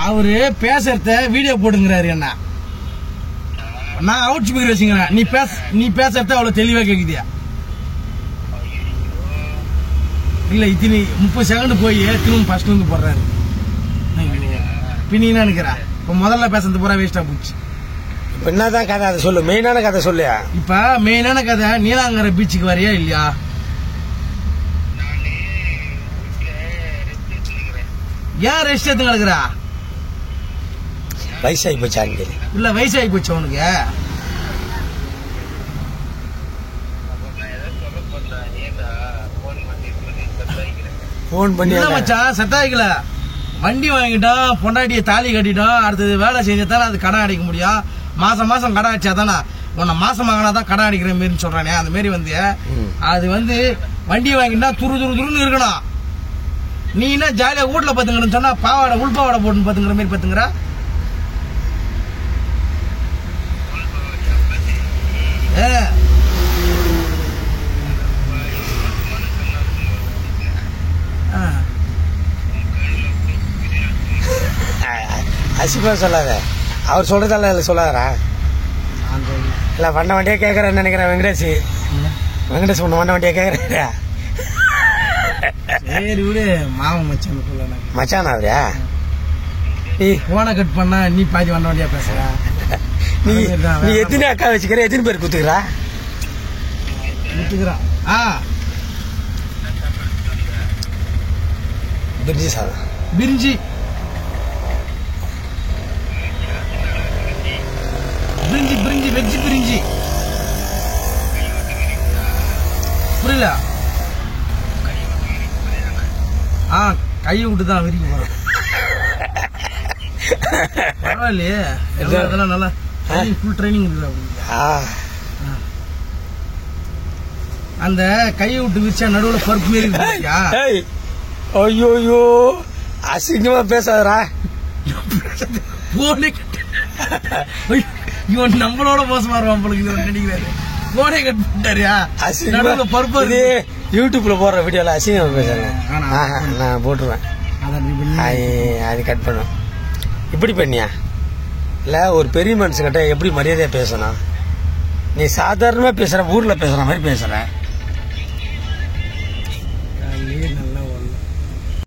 அவரு பேசுறத வீடியோ போடுங்கிறாரு என்ன. நான் அவுட் ஸ்பீக்கர் வச்சுக்கிறேன். நீ பேசுறத அவ்வளவு தெளிவா கேக்குதியா? இல்ல இத்தனை 30 செகண்ட் போய் திரும்ப ஃபர்ஸ்ட் வந்து போடுறாரு. பின்ன என்ன நினைக்கிறா? இப்ப முதல்ல பேசுறது பூரா வேஸ்டா போச்சு. இப்ப என்னதான் கதை அதை சொல்லு, மெயினான கதை சொல்லு. இப்ப மெயினான கதை நீலாங்கரை பீச்சுக்கு வரையா இல்லையா? ஏன் ரெஸ்ட் எடுத்து கிடக்குறா? வயசாகி போச்சா? இல்ல வயசாகி போச்சு உனக்கு. போன் பண்ணி மச்சான் செட் ஆகிக்கல. வண்டி வாங்கிட்டோம், பொண்டாட்டியை தாலி கட்டிட்டோம், அடுத்தது வேலை செஞ்சாதானே அது கடன் அடிக்க முடியும். மாசம் கடன் அடிச்சா தானே உன்னை மாசம் வாங்கினாதான் கடன் அடிக்கிற மாரி சொல்றானே அந்த மாரி வந்து அது வந்து வண்டி வாங்கிட்டா துருன்னு இருக்கணும். நீ என்ன ஜாலியா வீட்டுல பாத்துங்கன்னு சொன்னா பாவாடை உள்பாவாடை போட்டு பாத்துங்கிற மாதிரி பாத்துங்கிற. அசிப்பா சொல்லாத, அவர் சொல்றதால சொல்லாதரா. இல்ல வண்ட வண்டியா கேக்குறேன்னு நினைக்கிறேன். வெங்கடேஷ் ஒண்ணு வண்ட வண்டியா கேக்குறா. சரி விடு, மாமன் மச்சான் சொல்ல மச்சான் அவரா? நீ போனை கட் பண்ணா நீ பாதி வண்ட வண்டியா பேசுற. நீ எத்தனை அக்கா வச்சுக்கிற? எத்தனை பேர் குத்துக்கிறா? பிரிஞ்சி சாதம், பிரிஞ்சி வெஜ் பிரிஞ்சி. புரியல? கையை விட்டு தான் விரிக்க போறோம். பரவாயில்லையே, இதெல்லாம் நல்லா ஃபுல் ட்ரைனிங் இருக்குது. அந்த கையை விட்டு விரிச்சா நடுவில் பருப்பு மாரி இருக்கியா? ஐயோ அசிங்கமா பேசாதரா. போனே இவன் நம்மளோட மோசமா இருவான் நினைக்கிறாரு. போனே கட் பண்ணிட்டாரியா? நடுவில் பருப்பு யூடியூப்ல போடுற வீடியோல அசிங்கமா பேசுறேன். நான் போட்டுருவேன், அது கட் பண்ணும். இப்படி பண்ணியா? இல்ல ஒரு பெரிய மனுஷங்கிட்ட எப்படி மரியாதையா பேசணும்? நீ சாதாரணமா பேசுற, ஊர்ல பேசுற மாதிரி பேசுற.